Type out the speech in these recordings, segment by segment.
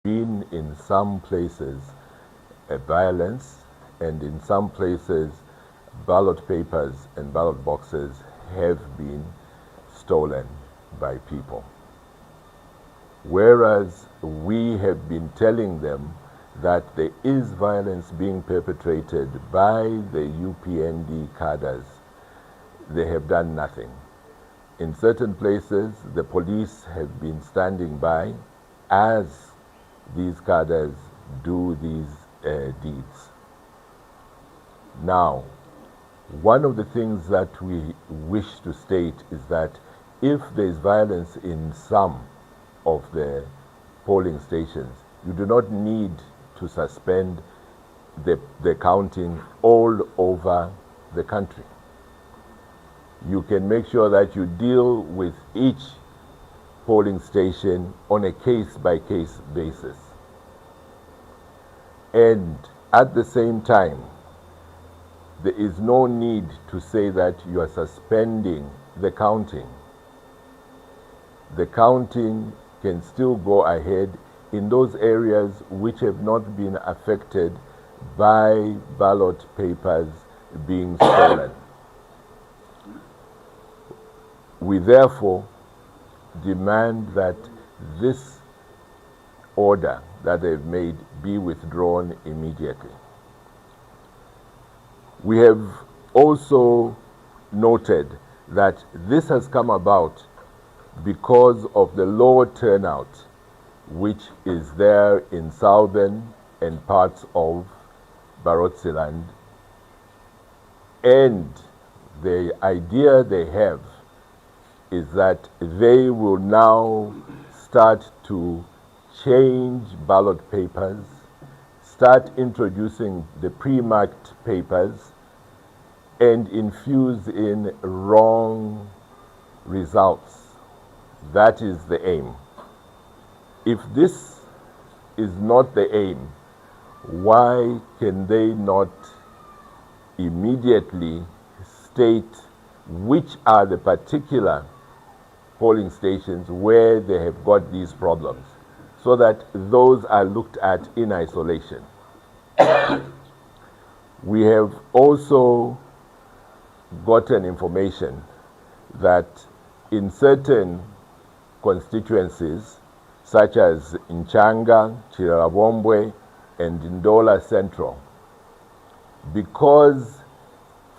been in some places violence, and in some places ballot papers and ballot boxes have been stolen by people. Whereas we have been telling them that there is violence being perpetrated by the UPND cadres, they have done nothing. In certain places, the police have been standing by as these cadres do these deeds. Now, one of the things that we wish to state is that if there is violence in some of the polling stations, you do not need to suspend the counting all over the country. You can make sure that you deal with each polling station on a case-by-case basis. And at the same time, there is no need to say that you are suspending the counting. The counting can still go ahead in those areas which have not been affected by ballot papers being stolen. We therefore demand that this order that they've made be withdrawn immediately. We have also noted that this has come about because of the low turnout which is there in southern and parts of Barotseland, and the idea they have is that they will now start to change ballot papers, start introducing the pre-marked papers, and infuse in wrong results. That is the aim. If this is not the aim, why can they not immediately state which are the particular polling stations where they have got these problems, so that those are looked at in isolation? We have also gotten information that in certain constituencies, such as Nchanga, Chiralabombwe, and Ndola Central, because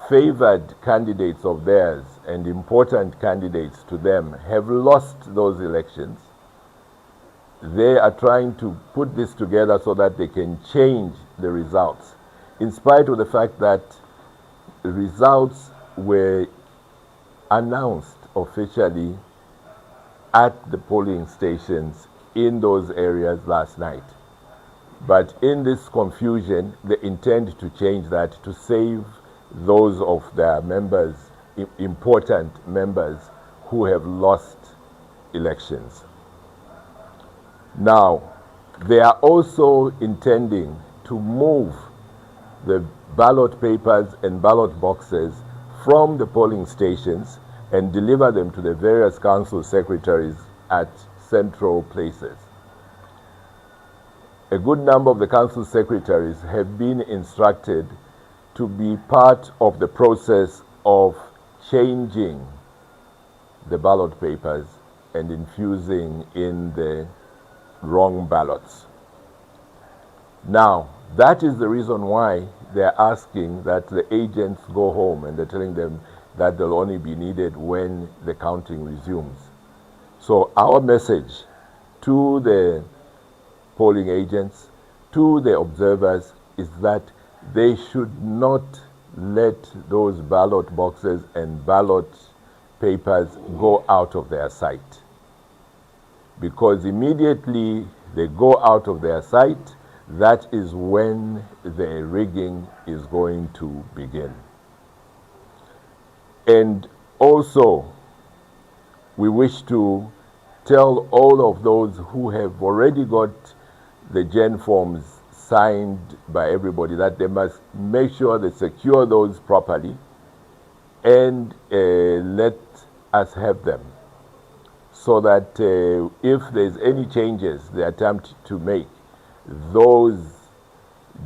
favored candidates of theirs and important candidates to them have lost those elections, they are trying to put this together so that they can change the results, in spite of the fact that results were announced officially at the polling stations in those areas last night. But in this confusion, they intend to change that to save those of their members, important members, who have lost elections. Now, they are also intending to move the ballot papers and ballot boxes from the polling stations and deliver them to the various council secretaries at central places. A good number of the council secretaries have been instructed to be part of the process of changing the ballot papers and infusing in the wrong ballots. Now, that is the reason why they're asking that the agents go home, and they're telling them that they'll only be needed when the counting resumes. So our message to the polling agents, to the observers, is that they should not let those ballot boxes and ballot papers go out of their sight. Because immediately they go out of their sight, that is when the rigging is going to begin. And also, we wish to tell all of those who have already got the gen forms signed by everybody that they must make sure they secure those properly and let us have them, so that if there's any changes they attempt to make, those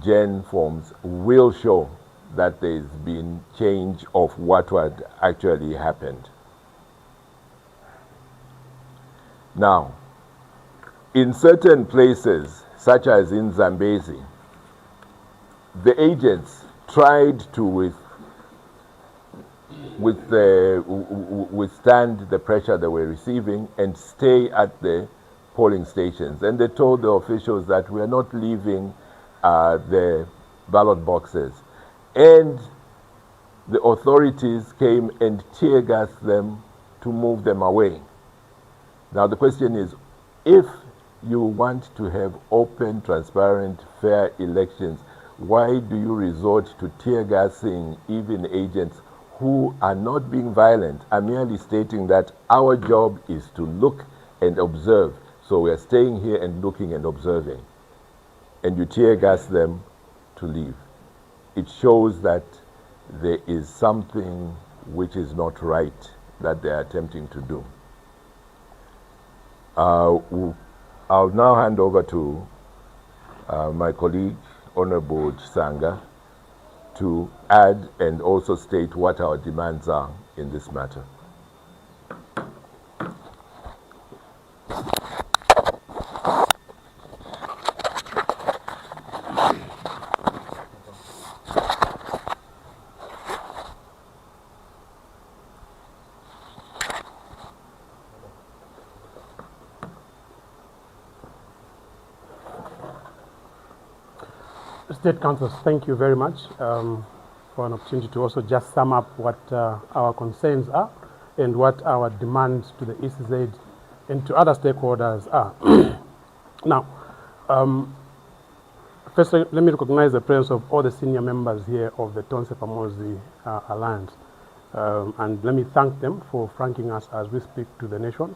gen forms will show that there's been change of what had actually happened. Now, in certain places, such as in Zambezi, the agents tried to withstand the pressure they were receiving and stay at the polling stations. And they told the officials that we are not leaving the ballot boxes. And the authorities came and tear gassed them to move them away. Now the question is, if you want to have open, transparent, fair elections, why do you resort to tear gassing even agents who are not being violent, are merely stating that our job is to look and observe. So we are staying here and looking and observing. And you tear gas them to leave. It shows that there is something which is not right that they are attempting to do. I'll now hand over to my colleague, Honorable Chisanga, to add and also state what our demands are in this matter. State Councils, thank you very much for an opportunity to also just sum up what our concerns are and what our demands to the ECZ and to other stakeholders are. Now, first let me recognize the presence of all the senior members here of the Tonse Pamosi Alliance, and let me thank them for franking us as we speak to the nation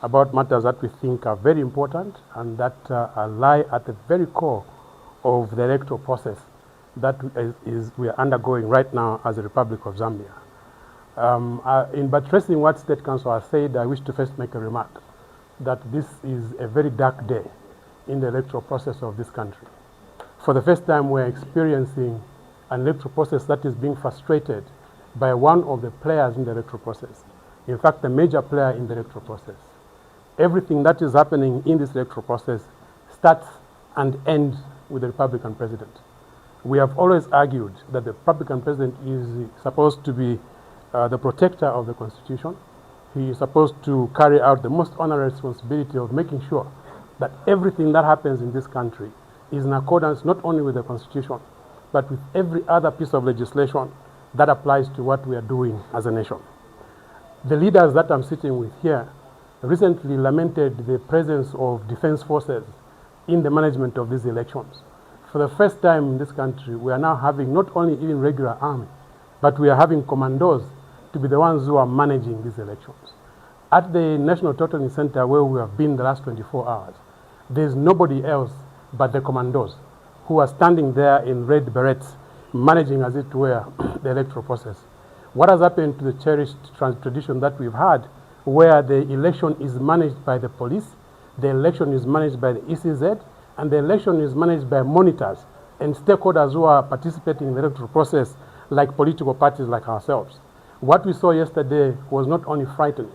about matters that we think are very important and that lie at the very core of the electoral process that we are undergoing right now as the Republic of Zambia. In buttressing what State Council has said, I wish to first make a remark that this is a very dark day in the electoral process of this country. For the first time, we're experiencing an electoral process that is being frustrated by one of the players in the electoral process. In fact, the major player in the electoral process. Everything that is happening in this electoral process starts and ends with the Republican president. We have always argued that the Republican president is supposed to be the protector of the Constitution. He is supposed to carry out the most honorary responsibility of making sure that everything that happens in this country is in accordance not only with the Constitution, but with every other piece of legislation that applies to what we are doing as a nation. The leaders that I'm sitting with here recently lamented the presence of defense forces in the management of these elections. For the first time in this country, we are now having not only even regular army, but we are having commandos to be the ones who are managing these elections. At the National Toteling Center, where we have been the last 24 hours, there's nobody else but the commandos who are standing there in red berets, managing, as it were, the electoral process. What has happened to the cherished tradition that we've had, where the election is managed by the police, the election is managed by the ECZ, and the election is managed by monitors and stakeholders who are participating in the electoral process, like political parties like ourselves. What we saw yesterday was not only frightening,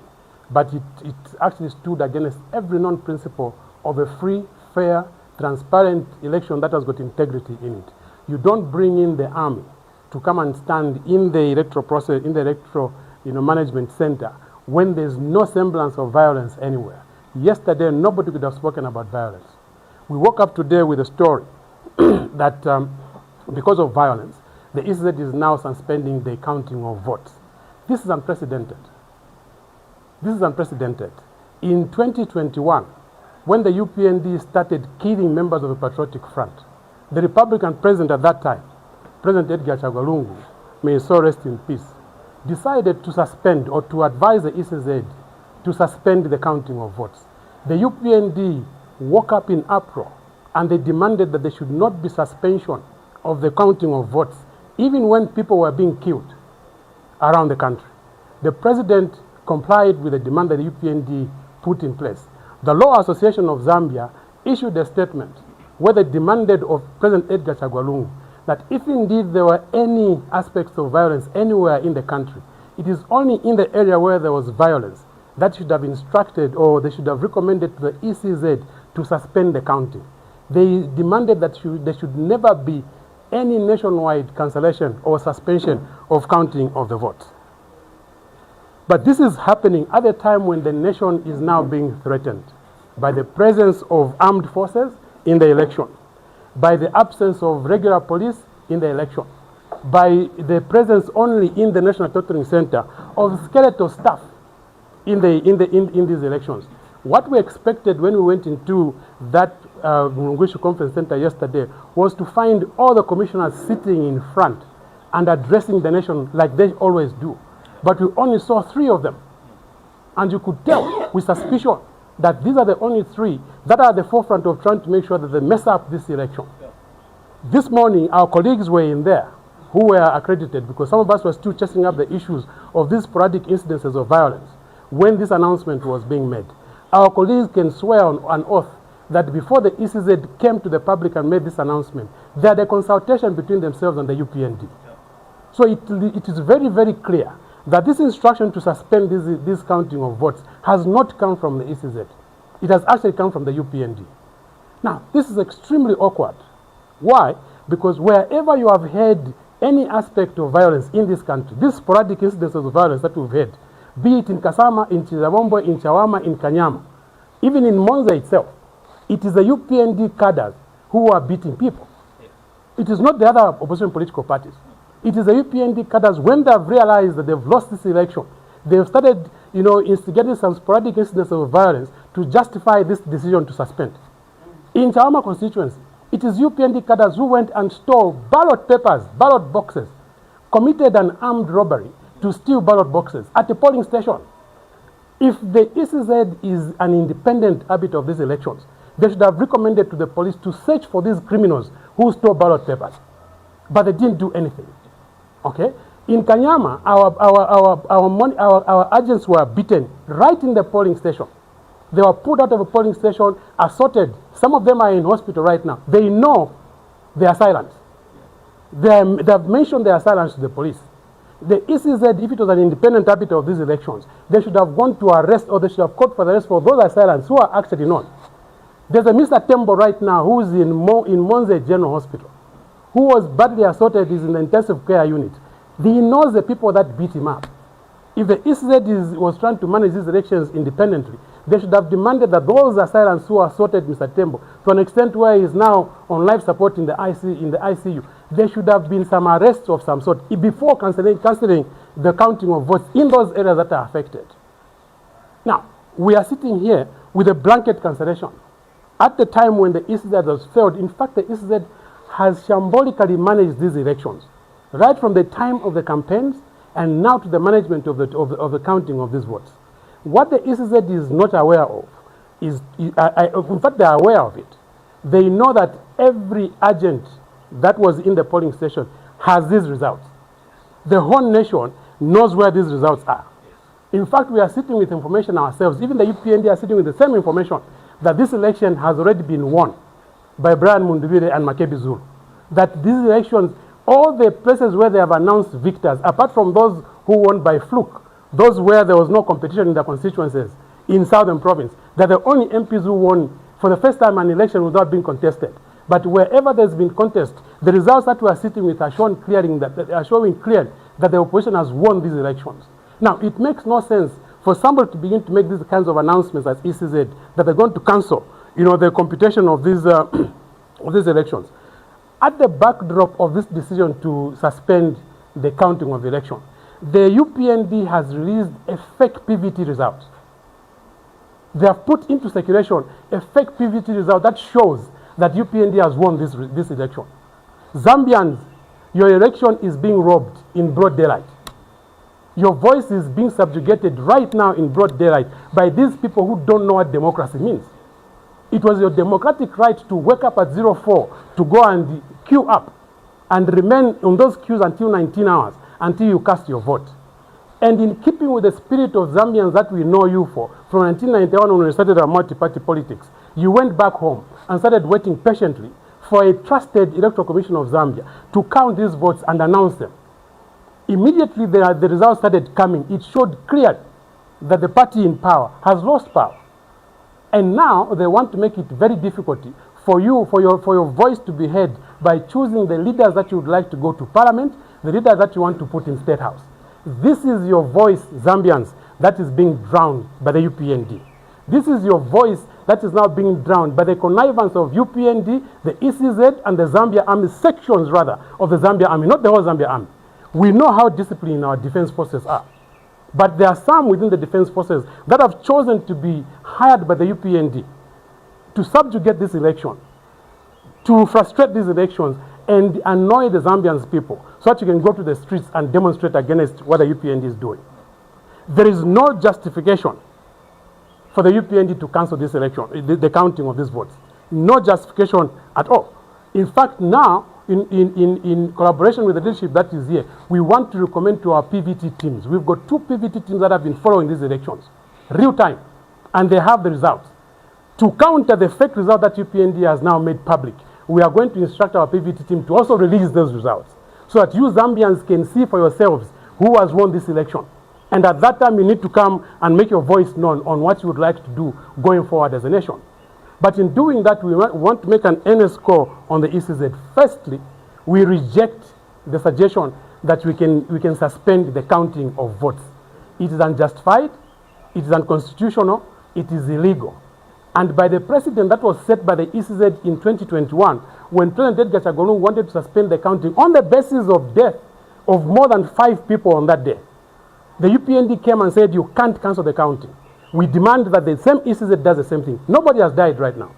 but it actually stood against every known principle of a free, fair, transparent election that has got integrity in it. You don't bring in the army to come and stand in the electoral process, in the electoral management center, when there's no semblance of violence anywhere. Yesterday, nobody could have spoken about violence. We woke up today with a story that because of violence, the ECZ is now suspending the counting of votes. This is unprecedented. This is unprecedented. In 2021, when the UPND started killing members of the Patriotic Front, the Republican president at that time, President Edgar Chagwa, may his soul rest in peace, decided to suspend or to advise the ECZ to suspend the counting of votes. The UPND woke up in uproar and they demanded that there should not be suspension of the counting of votes, even when people were being killed around the country. The president complied with the demand that the UPND put in place. The Law Association of Zambia issued a statement where they demanded of President Edgar Chagwa that if indeed there were any aspects of violence anywhere in the country, it is only in the area where there was violence that should have instructed, or they should have recommended to the ECZ to suspend the counting. They demanded that there should never be any nationwide cancellation or suspension of counting of the votes. But this is happening at a time when the nation is now being threatened by the presence of armed forces in the election, by the absence of regular police in the election, by the presence only in the National Torturing Center of skeletal staff in these elections. What we expected when we went into that Mungwishu Conference Center yesterday was to find all the commissioners sitting in front and addressing the nation like they always do. But we only saw 3 of them. And you could tell with suspicion that these are the only 3 that are at the forefront of trying to make sure that they mess up this election. This morning, our colleagues were in there who were accredited, because some of us were still chasing up the issues of these sporadic incidences of violence when this announcement was being made. Our colleagues can swear on an oath that before the ECZ came to the public and made this announcement, they had a consultation between themselves and the UPND. So it is very, very clear that this instruction to suspend this counting of votes has not come from the ECZ. It has actually come from the UPND. Now, this is extremely awkward. Why? Because wherever you have heard any aspect of violence in this country, these sporadic incidences of violence that we've had, be it in Kasama, in Chizabombo, in Chawama, in Kanyama, even in Monza itself, it is the UPND cadres who are beating people. It is not the other opposition political parties. It is the UPND cadres, when they have realized that they've lost this election, they've started, instigating some sporadic incidents of violence to justify this decision to suspend. In Chawama constituency, it is UPND cadres who went and stole ballot papers, ballot boxes, committed an armed robbery to steal ballot boxes at a polling station. If the ECZ is an independent arbiter of these elections, they should have recommended to the police to search for these criminals who stole ballot papers. But they didn't do anything. Okay? In Kanyama, our agents were beaten right in the polling station. They were pulled out of a polling station, assaulted. Some of them are in hospital right now. They know they are silent. They have mentioned their silence to the police. The ECZ, if it was an independent arbiter of these elections, they should have gone to arrest, or they should have called for the arrest for those assailants who are actually known. There's a Mr. Tembo right now who is in Monze General Hospital, who was badly assaulted, is in the intensive care unit. He knows the people that beat him up. If the ECZ was trying to manage these elections independently, they should have demanded that those assailants who assaulted Mr. Tembo, to an extent where he is now on life support in the ICU, there should have been some arrests of some sort before cancelling the counting of votes in those areas that are affected. Now, we are sitting here with a blanket cancellation. At the time when the ECZ has failed, in fact, the ECZ has shambolically managed these elections, right from the time of the campaigns and now to the management of the counting of these votes. What the ECZ is not aware of is, in fact, they are aware of it. They know that every agent that was in the polling station has these results. The whole nation knows where these results are. In fact, we are sitting with information ourselves. Even the UPND are sitting with the same information that this election has already been won by Brian Mundubire and Makebi Zulu. That these elections, all the places where they have announced victors, apart from those who won by fluke, those where there was no competition in the constituencies in Southern Province, that the only MPs who won for the first time an election without being contested. But wherever there's been contest, the results that we are sitting with are showing clearly that the opposition has won these elections. Now, it makes no sense for somebody to begin to make these kinds of announcements as ECZ that they're going to cancel, the computation of these elections. At the backdrop of this decision to suspend the counting of the election, the UPND has released a fake PVT result. They have put into circulation a fake PVT result that shows that UPND has won this election. Zambians, your election is being robbed in broad daylight. Your voice is being subjugated right now in broad daylight by these people who don't know what democracy means. It was your democratic right to wake up at 04 to go and queue up and remain on those queues until 19 hours until you cast your vote. And in keeping with the spirit of Zambians that we know you for, from 1991 when we started our multi-party politics, you went back home and started waiting patiently for a trusted Electoral Commission of Zambia to count these votes and announce them. Immediately the results started coming. It showed clearly that the party in power has lost power. And now they want to make it very difficult for you, for your voice to be heard by choosing the leaders that you would like to go to parliament, the leaders that you want to put in State House. This is your voice, Zambians, that is being drowned by the UPND. This is your voice that is now being drowned by the connivance of UPND, the ECZ, and the Zambia Army, sections rather, of the Zambia Army, not the whole Zambia Army. We know how disciplined our defense forces are. But there are some within the defense forces that have chosen to be hired by the UPND to subjugate this election, to frustrate these elections, and annoy the Zambian people so that you can go to the streets and demonstrate against what the UPND is doing. There is no justification for the UPND to cancel this election, the counting of these votes. No justification at all. In fact, now, in collaboration with the leadership that is here, we want to recommend to our PVT teams. We've got 2 PVT teams that have been following these elections, real time, and they have the results. To counter the fake result that UPND has now made public, we are going to instruct our PVT team to also release those results so that you Zambians can see for yourselves who has won this election. And at that time, you need to come and make your voice known on what you would like to do going forward as a nation. But in doing that, we want to make an earnest call on the ECZ. Firstly, we reject the suggestion that we can suspend the counting of votes. It is unjustified, it is unconstitutional, it is illegal. And by the precedent that was set by the ECZ in 2021, when President Edgar Chagonu wanted to suspend the counting on the basis of death of more than 5 people on that day, the UPND came and said, you can't cancel the counting. We demand that the same ECZ does the same thing. Nobody has died right now.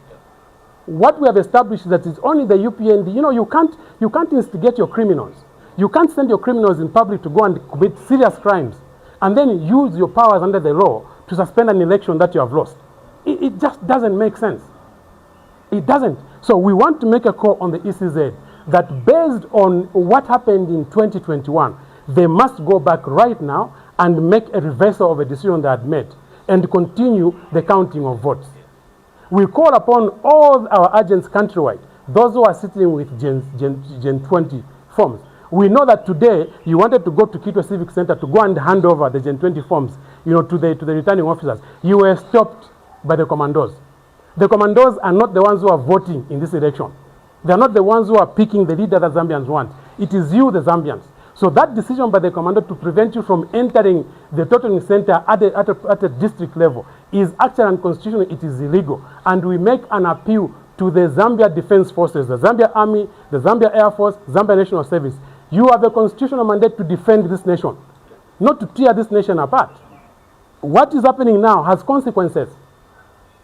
What we have established is that it's only the UPND. You know, you can't instigate your criminals. You can't send your criminals in public to go and commit serious crimes and then use your powers under the law to suspend an election that you have lost. It just doesn't make sense. It doesn't. So we want to make a call on the ECZ that based on what happened in 2021, they must go back right now and make a reversal of a decision they had made and continue the counting of votes. We call upon all our agents countrywide, those who are sitting with Gen 20 forms. We know that today you wanted to go to Kitwe Civic Center to go and hand over the Gen 20 forms, you know, to the returning officers. You were stopped by the commandos. The commandos are not the ones who are voting in this election. They are not the ones who are picking the leader that Zambians want. It is you, the Zambians. So that decision by the commander to prevent you from entering the total center at a district level is actually unconstitutional. It is illegal. And we make an appeal to the Zambia Defense Forces, the Zambia Army, the Zambia Air Force, Zambia National Service. You have a constitutional mandate to defend this nation, not to tear this nation apart. What is happening now has consequences.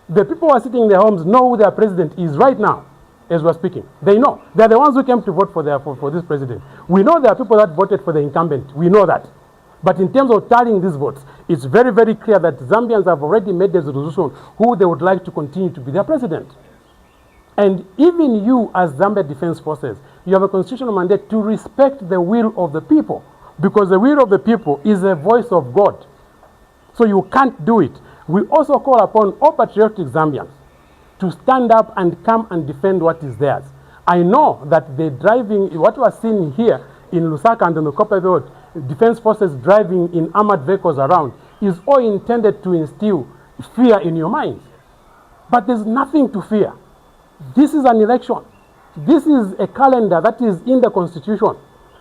The people who are sitting in their homes know who their president is right now, as we're speaking. They know. They're the ones who came to vote for this president. We know there are people that voted for the incumbent. We know that. But in terms of tallying these votes, it's very, very clear that Zambians have already made the resolution who they would like to continue to be their president. And even you, as Zambia Defense Forces, you have a constitutional mandate to respect the will of the people, because the will of the people is a voice of God. So you can't do it. We also call upon all patriotic Zambians to stand up and come and defend what is theirs. I know that the driving, what we are seeing here in Lusaka and in the Copper Belt, defense forces driving in armored vehicles around, is all intended to instill fear in your minds. But there's nothing to fear. This is an election. This is a calendar that is in the Constitution.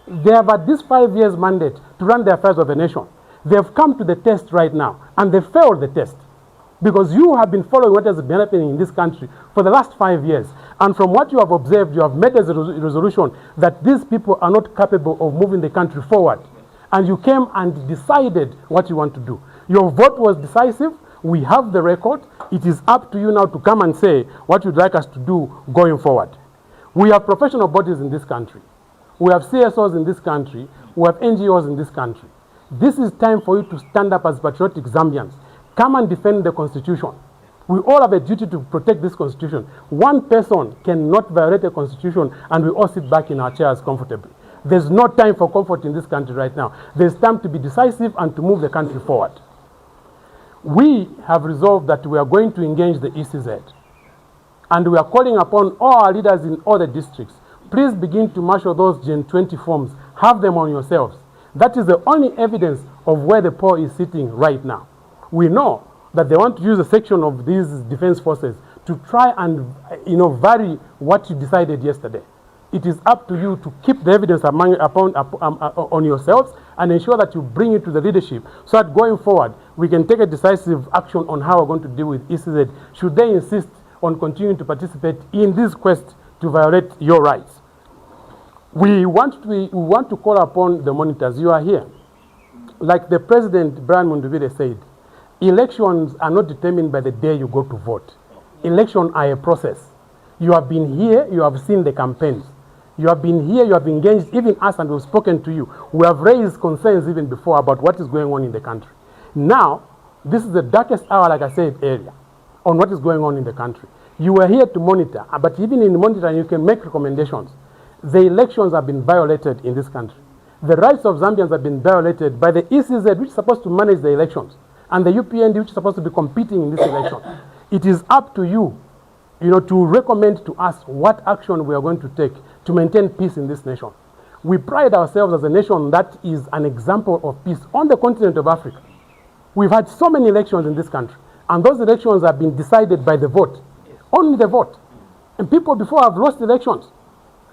They have had this 5 years mandate to run the affairs of the nation. They have come to the test right now, and they failed the test. Because you have been following what has been happening in this country for the last 5 years. And from what you have observed, you have made a resolution that these people are not capable of moving the country forward. And you came and decided what you want to do. Your vote was decisive. We have the record. It is up to you now to come and say what you'd like us to do going forward. We have professional bodies in this country. We have CSOs in this country. We have NGOs in this country. This is time for you to stand up as patriotic Zambians. Come and defend the Constitution. We all have a duty to protect this Constitution. One person cannot violate the Constitution and we all sit back in our chairs comfortably. There's no time for comfort in this country right now. There's time to be decisive and to move the country forward. We have resolved that we are going to engage the ECZ. And we are calling upon all our leaders in all the districts. Please begin to marshal those Gen 20 forms. Have them on yourselves. That is the only evidence of where the poor is sitting right now. We know that they want to use a section of these defense forces to try and vary what you decided yesterday. It is up to you to keep the evidence on yourselves and ensure that you bring it to the leadership so that going forward we can take a decisive action on how we're going to deal with ECZ should they insist on continuing to participate in this quest to violate your rights. We want to call upon the monitors. You are here. Like the President, Brian Mundubile, said, elections are not determined by the day you go to vote. Elections are a process. You have been here, you have seen the campaigns. You have been here, you have engaged, even us, and we've spoken to you. We have raised concerns even before about what is going on in the country. Now, this is the darkest hour, like I said earlier, on what is going on in the country. You were here to monitor, but even in monitoring, you can make recommendations. The elections have been violated in this country. The rights of Zambians have been violated by the ECZ, which is supposed to manage the elections, and the UPND, which is supposed to be competing in this election. It is up to you, to recommend to us what action we are going to take to maintain peace in this nation. We pride ourselves as a nation that is an example of peace on the continent of Africa. We've had so many elections in this country, and those elections have been decided by the vote, only the vote. And people before have lost elections.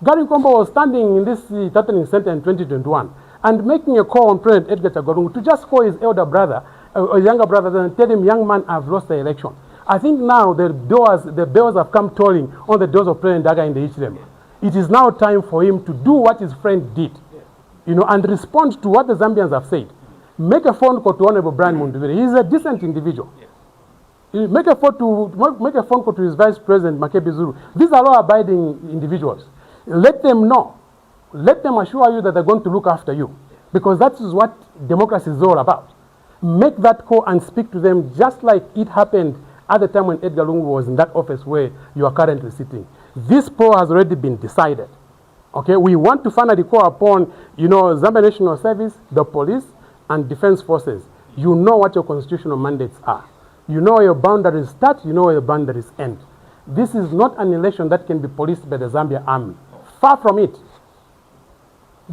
Gary Kombo was standing in this Tattening Center in 2021 and making a call on President Edgar Chagorungu to just call his elder brother, or younger brother, and tell him, young man, I've lost the election. I think now the bells have come tolling on the doors of President Daga in the HLM. It is now time for him to do what his friend did, and respond to what the Zambians have said. Make a phone call to Honorable Brian Mundubile. He is a decent individual. Make a phone call to his Vice President, Makebi Zulu. These are law-abiding individuals. Let them know. Let them assure you that they're going to look after you, because that is what democracy is all about. Make that call and speak to them just like it happened at the time when Edgar Lungu was in that office where you are currently sitting. This poll has already been decided. Okay, we want to finally call upon, Zambia National Service, the police, and defense forces. You know what your constitutional mandates are. You know where your boundaries start, you know where your boundaries end. This is not an election that can be policed by the Zambia army. Far from it.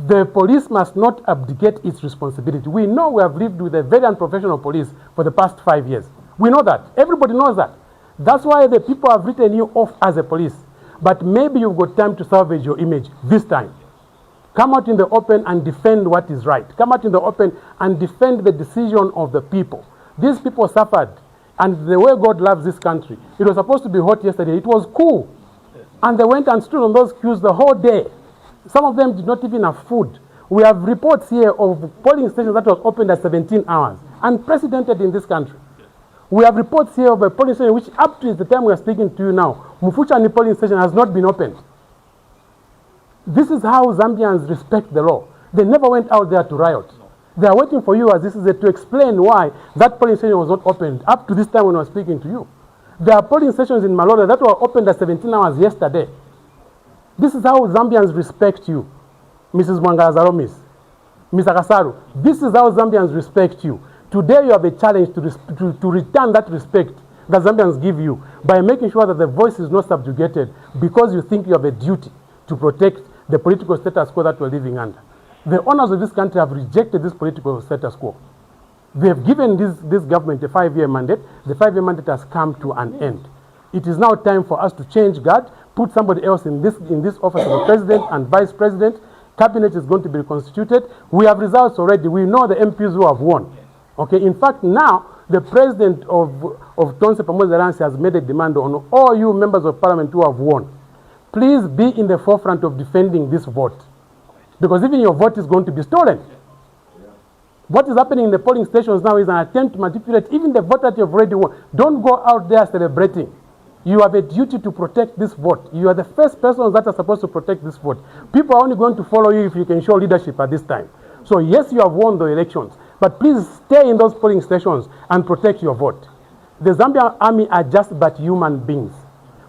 The police must not abdicate its responsibility. We know we have lived with a very unprofessional police for the past 5 years. We know that. Everybody knows that. That's why the people have written you off as a police. But maybe you've got time to salvage your image this time. Come out in the open and defend what is right. Come out in the open and defend the decision of the people. These people suffered. And the way God loves this country, it was supposed to be hot yesterday. It was cool. And they went and stood on those queues the whole day. Some of them did not even have food. We have reports here of polling stations that was opened at 17 hours. Unprecedented in this country. We have reports here of a polling station which up to the time we are speaking to you now, Mufuchani polling station has not been opened. This is how Zambians respect the law. They never went out there to riot. They are waiting for you as this is to explain why that polling station was not opened up to this time when I was speaking to you. There are polling stations in Malota that were opened at 17 hours yesterday. This is how Zambians respect you, Mrs. Mwangazaromis, Mr. Kasaru. This is how Zambians respect you. Today you have a challenge to return that respect that Zambians give you by making sure that the voice is not subjugated because you think you have a duty to protect the political status quo that we're living under. The owners of this country have rejected this political status quo. They have given this government a 5-year mandate. The 5-year mandate has come to an end. It is now time for us to change guard, put somebody else in this office of the president and vice president. Cabinet is going to be reconstituted. We have results already. We know the MPs who have won. Okay. In fact, now the president of Tonse Pamoja Alliance has made a demand on all you members of parliament who have won. Please be in the forefront of defending this vote, because even your vote is going to be stolen. What is happening in the polling stations now is an attempt to manipulate even the vote that you have already won. Don't go out there celebrating. You have a duty to protect this vote. You are the first persons that are supposed to protect this vote. People are only going to follow you if you can show leadership at this time. So yes, you have won the elections, but please stay in those polling stations and protect your vote. The Zambian army are just but human beings.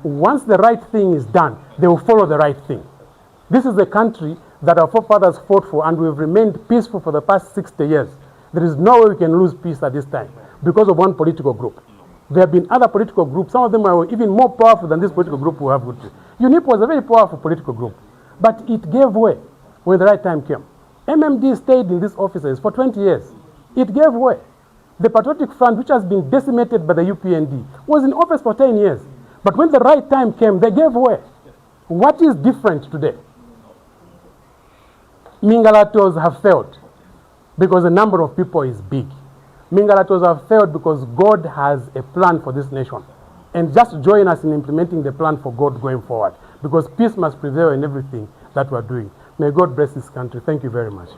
Once the right thing is done, they will follow the right thing. This is the country that our forefathers fought for, and we've remained peaceful for the past 60 years. There is no way we can lose peace at this time because of one political group. There have been other political groups. Some of them are even more powerful than this political group we have. UNIP was a very powerful political group, but it gave way when the right time came. MMD stayed in these offices for 20 years. It gave way. The Patriotic Front, which has been decimated by the UPND, was in office for 10 years. But when the right time came, they gave way. What is different today? Mingalatos have failed because the number of people is big. Mingalatos have failed because God has a plan for this nation. And just join us in implementing the plan for God going forward, because peace must prevail in everything that we're doing. May God bless this country. Thank you very much.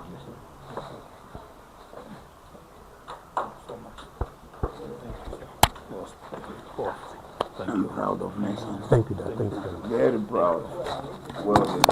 I'm proud of myself. Thank you, Dad. Thank you very much. Very proud. Well,